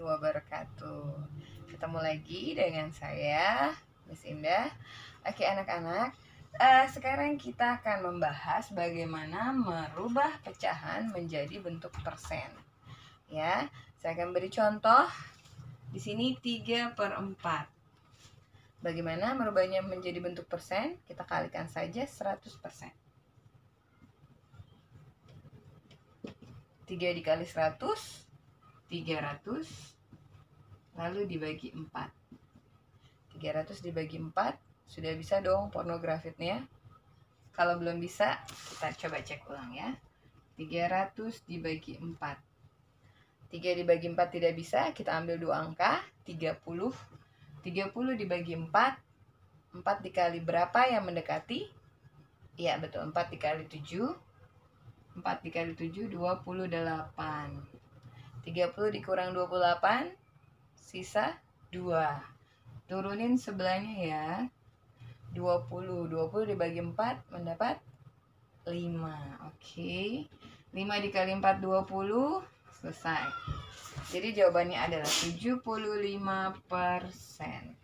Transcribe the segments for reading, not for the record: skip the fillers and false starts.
wabarakatuh. Ketemu lagi dengan saya, Miss Indah. Oke anak-anak, sekarang kita akan membahas bagaimana merubah pecahan menjadi bentuk persen. Ya, saya akan beri contoh. Di sini 3/4. Bagaimana merubahnya menjadi bentuk persen? Kita kalikan saja 100%. 3 dikali 100, 300, lalu dibagi 4. 300 dibagi 4, sudah bisa dong pornografitnya? Kalau belum bisa, kita coba cek ulang ya. 300 dibagi 4. 3 dibagi 4 tidak bisa, kita ambil dua angka, 30. 30 dibagi 4, 4 dikali berapa yang mendekati? Iya betul, 4 dikali 7. 4 dikali 7, 28. 30 dikurang 28, sisa 2. Turunin sebelahnya ya. 20 dibagi 4 mendapat 5. Oke. 5 dikali 4 20, selesai. Jadi jawabannya adalah 75%.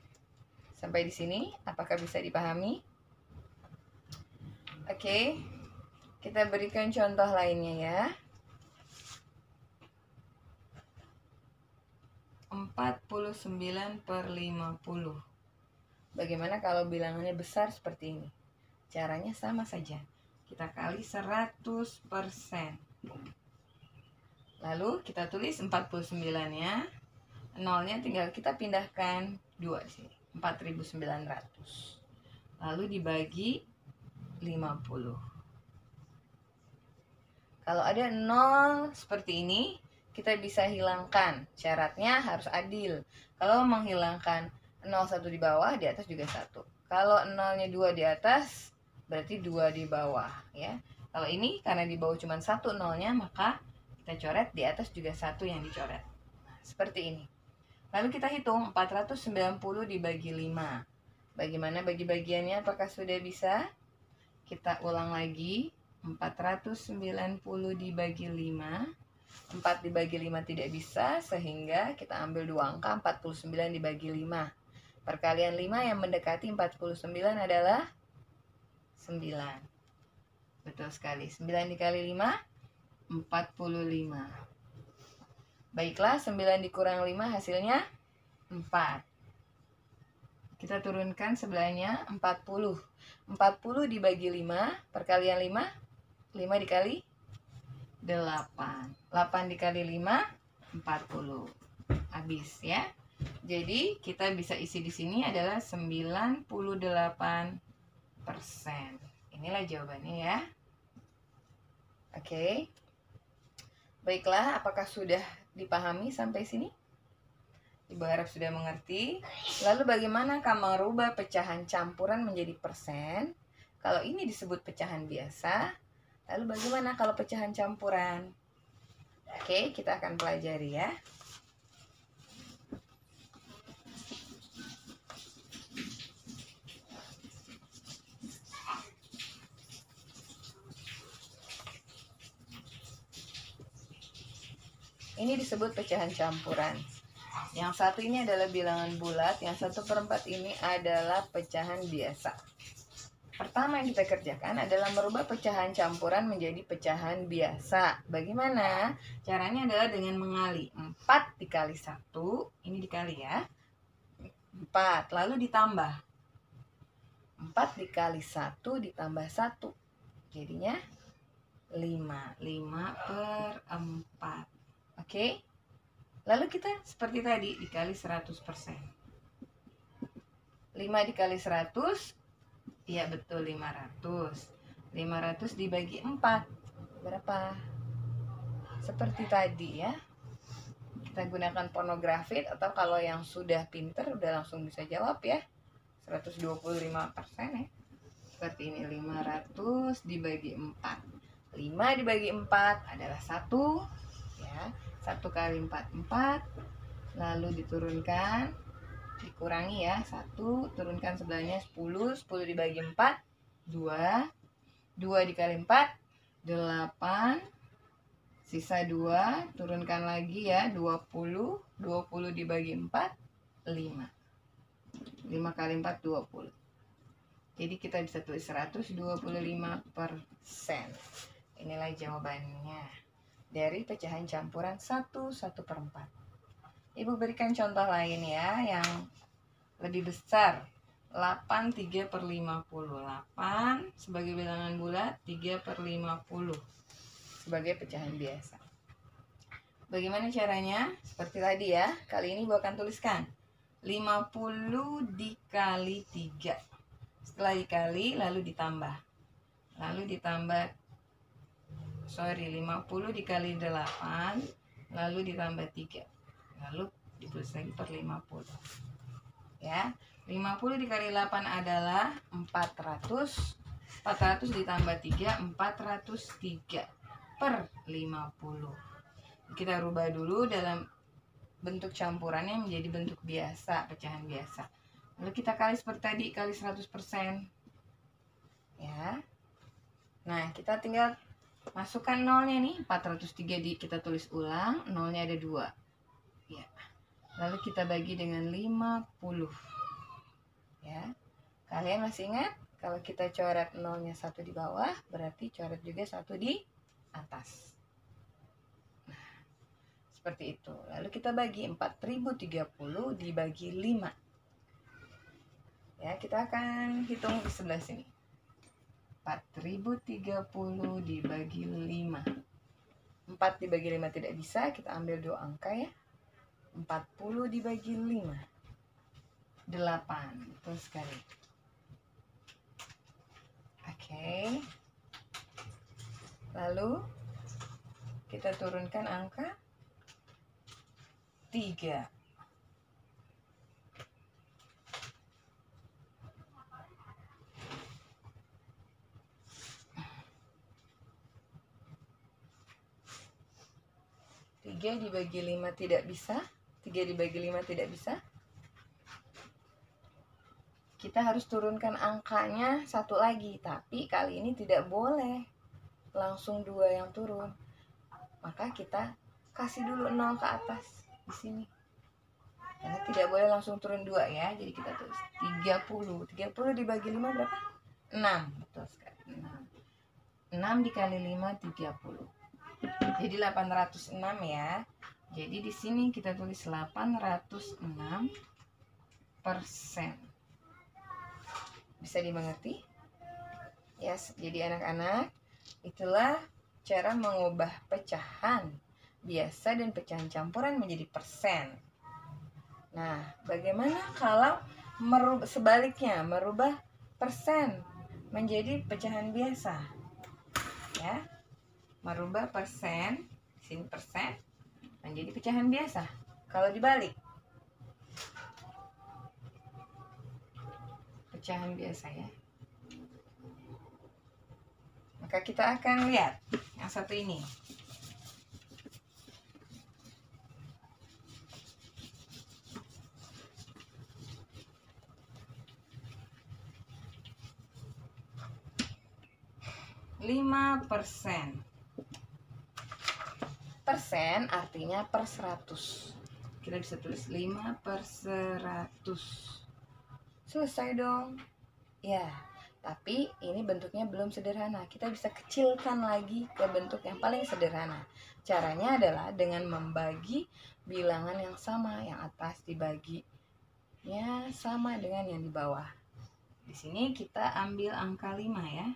Sampai di sini apakah bisa dipahami? Oke. Kita berikan contoh lainnya ya. 49/50. Bagaimana kalau bilangannya besar seperti ini? Caranya sama saja. Kita kali 100%. Lalu kita tulis 49-nya. Nolnya tinggal kita pindahkan 2 sini. 4.900. Lalu dibagi 50. Kalau ada 0 seperti ini, kita bisa hilangkan. Syaratnya harus adil. Kalau menghilangkan 0 1 di bawah, di atas juga 1. Kalau 0-nya 2 di atas, berarti 2 di bawah ya. Kalau ini karena di bawah cuma 1 0-nya, maka kita coret di atas juga 1 yang dicoret. Nah, seperti ini. Lalu kita hitung 490 dibagi 5. Bagaimana bagi-bagiannya? Apakah sudah bisa? Kita ulang lagi. 490 dibagi 5. 4 dibagi 5 tidak bisa, sehingga kita ambil dua angka, 49 dibagi 5. Perkalian 5 yang mendekati 49 adalah 9. Betul sekali. 9 dikali 5, 45. Baiklah, 9 dikurang 5 hasilnya 4. Kita turunkan sebelahnya 40. 40 dibagi 5, perkalian 5, 5 dikali 8. 8 dikali 5, 40. Habis ya. Jadi kita bisa isi di sini adalah 98%. Inilah jawabannya ya. Oke. Baiklah, apakah sudah dipahami sampai sini? Ibu harap sudah mengerti. Lalu bagaimana merubah pecahan campuran menjadi persen? Kalau ini disebut pecahan biasa. Lalu bagaimana kalau pecahan campuran? Oke, kita akan pelajari ya. Ini disebut pecahan campuran. Yang satu ini adalah bilangan bulat, yang 1/4 ini adalah pecahan biasa. Pertama yang kita kerjakan adalah merubah pecahan campuran menjadi pecahan biasa. Bagaimana? Caranya adalah dengan mengali. 4 dikali 1, ini dikali ya. 4, lalu ditambah. 4 dikali 1 ditambah 1. Jadinya 5. 5/4. Oke? Lalu kita seperti tadi dikali 100%. 5 dikali 100, iya betul 500. 500 dibagi 4, berapa? Seperti tadi ya. Kita gunakan pornografit, atau kalau yang sudah pinter udah langsung bisa jawab ya. 125% ya. Seperti ini, 500 dibagi 4. 5 dibagi 4 adalah 1 ya. 1 kali 4, 4. Lalu diturunkan, dikurangi ya, 1, turunkan sebelahnya 10. 10 dibagi 4, 2. 2 dikali 4, 8. Sisa 2, turunkan lagi ya, 20. 20 dibagi 4, 5. 5 kali 4, 20. Jadi kita bisa tulis 125%. Inilah jawabannya dari pecahan campuran 1/4. Ibu berikan contoh lain ya, yang lebih besar. 8 3/50. 8 sebagai bilangan bulat, 3/50 sebagai pecahan biasa. Bagaimana caranya? Seperti tadi ya. Kali ini ibu akan tuliskan 50 dikali 3. Setelah dikali lalu ditambah. Lalu ditambah 50 dikali 8, lalu ditambah 3. Lalu ditulis lagi per 50. Ya. 50 dikali 8 adalah 400. 400 ditambah 3, 403 per 50. Kita rubah dulu dalam bentuk campurannya menjadi bentuk biasa, pecahan biasa. Lalu kita kali seperti tadi, kali 100%. Ya. Nah, kita tinggal masukkan nolnya nih. 403 kita tulis ulang, nolnya ada 2. Ya. Lalu kita bagi dengan 50. Ya. Kalian masih ingat? Kalau kita coret nolnya 1 di bawah, berarti coret juga 1 di atas. Nah, seperti itu. Lalu kita bagi 4030 dibagi 5. Ya, kita akan hitung di sebelah sini. 4030 dibagi 5. 4 dibagi 5 tidak bisa, kita ambil 2 angka ya. 40 dibagi 5. 8. Betul sekali. Oke. Lalu kita turunkan angka 3. 3 dibagi 5 tidak bisa. 3 dibagi 5 tidak bisa. Kita harus turunkan angkanya 1 lagi, tapi kali ini tidak boleh langsung 2 yang turun. Maka kita kasih dulu 0 ke atas di sini. Karena tidak boleh langsung turun 2 ya. Jadi kita tulis 30. 30 dibagi 5 berapa? 6. Betul sekali. 6. 6 dikali 5 30. Jadi 806 ya. Jadi di sini kita tulis 806%. Bisa dimengerti? Yes, jadi anak-anak, itulah cara mengubah pecahan biasa dan pecahan campuran menjadi persen. Nah, bagaimana kalau sebaliknya, merubah persen menjadi pecahan biasa? Ya, merubah persen, sini persen, menjadi pecahan biasa. Kalau dibalik, pecahan biasa ya. Maka kita akan lihat yang satu ini. %. Persen artinya per 100. Kita bisa tulis 5/100. Selesai dong. Ya, tapi ini bentuknya belum sederhana. Kita bisa kecilkan lagi ke bentuk yang paling sederhana. Caranya adalah dengan membagi bilangan yang sama, yang atas dibaginya sama dengan yang di bawah. Di sini kita ambil angka 5 ya.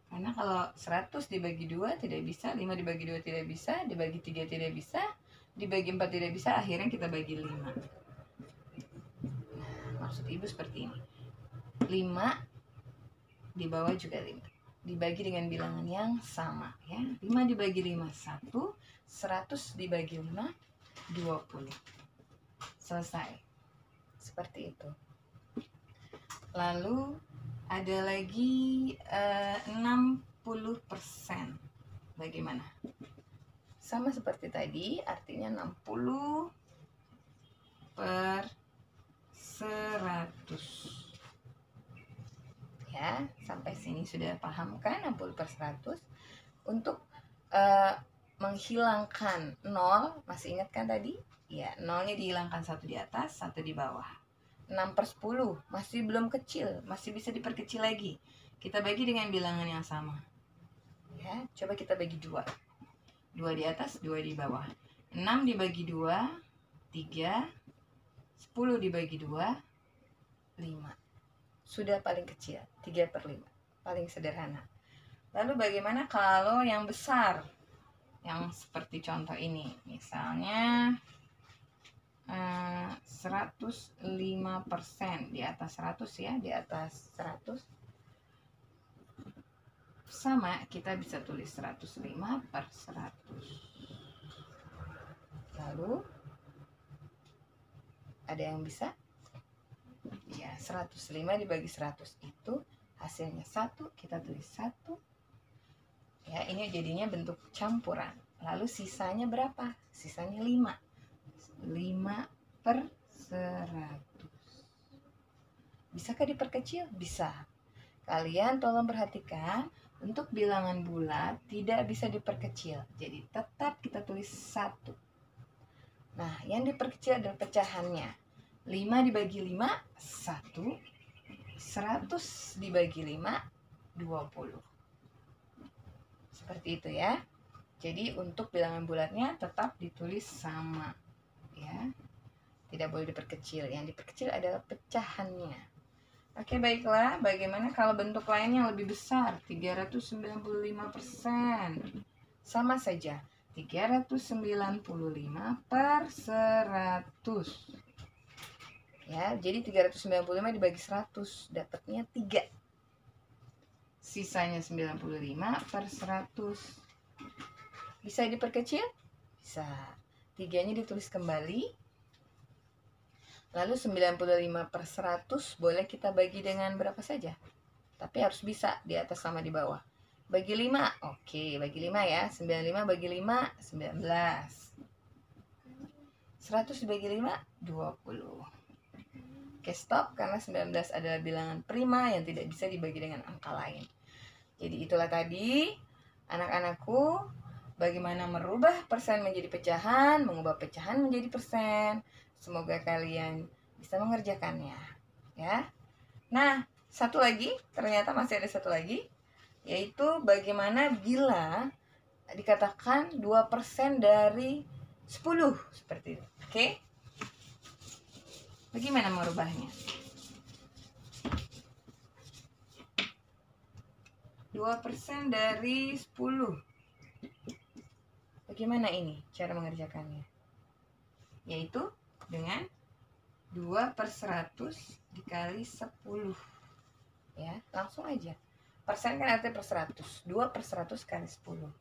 Karena kalau 100 dibagi 2 tidak bisa, 5 dibagi 2 tidak bisa, dibagi 3 tidak bisa, dibagi 4 tidak bisa, akhirnya kita bagi 5. Maksud ibu seperti ini. 5 di bawah juga 5. Dibagi dengan bilangan yang sama ya. 5 dibagi 5 1, 100 dibagi 5 20. Selesai. Seperti itu. Lalu ada lagi 60%. Bagaimana? Sama seperti tadi, artinya 60 per 100. Ya, sampai sini sudah paham kan 60 per 100? Untuk menghilangkan 0, masih ingat kan tadi? Ya, 0-nya dihilangkan, 1 di atas, 1 di bawah. 6/10 masih belum kecil, masih bisa diperkecil lagi. Kita bagi dengan bilangan yang sama. Ya, coba kita bagi 2. 2 di atas, 2 di bawah. 6 dibagi 2, 3. 10 dibagi 2, 5. Sudah paling kecil, 3/5. Paling sederhana. Lalu bagaimana kalau yang besar? Yang seperti contoh ini. Misalnya 105%, di atas 100 ya, di atas 100. Sama, kita bisa tulis 105/100. Lalu ada yang bisa? Ya, 105 dibagi 100 itu hasilnya 1, kita tulis 1. Ya, ini jadinya bentuk campuran. Lalu sisanya berapa? Sisanya 5. 5/100. Bisakah diperkecil? Bisa. Kalian tolong perhatikan, untuk bilangan bulat tidak bisa diperkecil. Jadi tetap kita tulis 1. Nah, yang diperkecil adalah pecahannya. 5 dibagi 5, 1. 100 dibagi 5, 20. Seperti itu ya. Jadi untuk bilangan bulatnya tetap ditulis sama. Ya, tidak boleh diperkecil. Yang diperkecil adalah pecahannya. Oke, baiklah. Bagaimana kalau bentuk lain yang lebih besar? 395%. Sama saja. 395/100. Ya, jadi 395 dibagi 100 dapatnya 3. Sisanya 95/100. Bisa diperkecil? Bisa. 3-nya ditulis kembali. Lalu 95/100 boleh kita bagi dengan berapa saja. Tapi harus bisa di atas sama di bawah. Bagi 5. Oke, bagi 5 ya. 95 bagi 5, 19. 100 dibagi 5, 20. Oke, stop, karena 19 adalah bilangan prima yang tidak bisa dibagi dengan angka lain. Jadi itulah tadi, anak-anakku, bagaimana merubah persen menjadi pecahan, mengubah pecahan menjadi persen. Semoga kalian bisa mengerjakannya, ya. Nah, satu lagi, ternyata masih ada satu lagi, yaitu bagaimana bila dikatakan 2% dari 10, seperti itu. Oke? Bagaimana merubahnya? 2% dari 10. Bagaimana ini cara mengerjakannya? Yaitu dengan 2/100 dikali 10. Ya, langsung aja. Persen kan artinya per 100. 2/100 kali 10.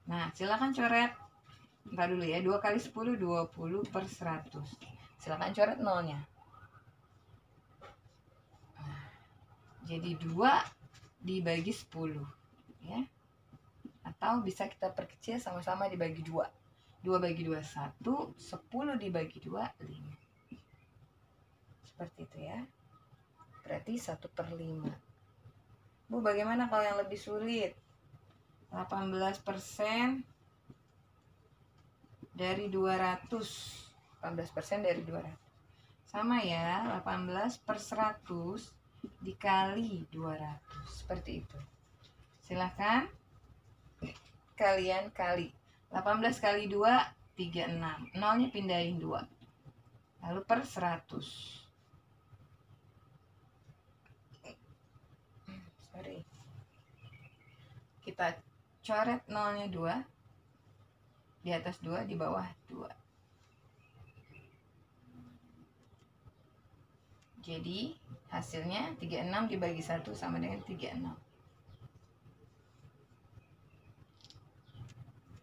Nah, silakan coret. Entar dulu ya, 2 kali 10, 20/100. Silakan coret nolnya. Nah, jadi 2 dibagi 10. Ya. Atau bisa kita perkecil sama-sama dibagi 2. 2 bagi 2, 1. 10 dibagi 2, 5. Seperti itu ya. Berarti 1/5. Bu, bagaimana kalau yang lebih sulit? 18% dari 200. 18% dari 200. Sama ya, 18/100 dikali 200. Seperti itu. Silahkan kalian kali. 18 kali 2, 36. Nolnya pindahin 2. Lalu per 100. Sorry. Kita coret nolnya 2. Di atas 2, di bawah 2. Jadi hasilnya 36 dibagi 1 sama dengan 36.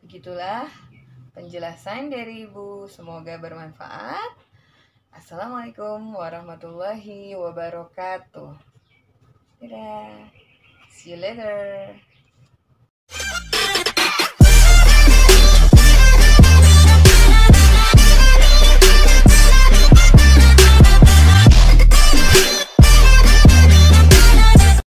Begitulah penjelasan dari Ibu, semoga bermanfaat. Assalamualaikum warahmatullahi wabarakatuh. Dadah. See you later.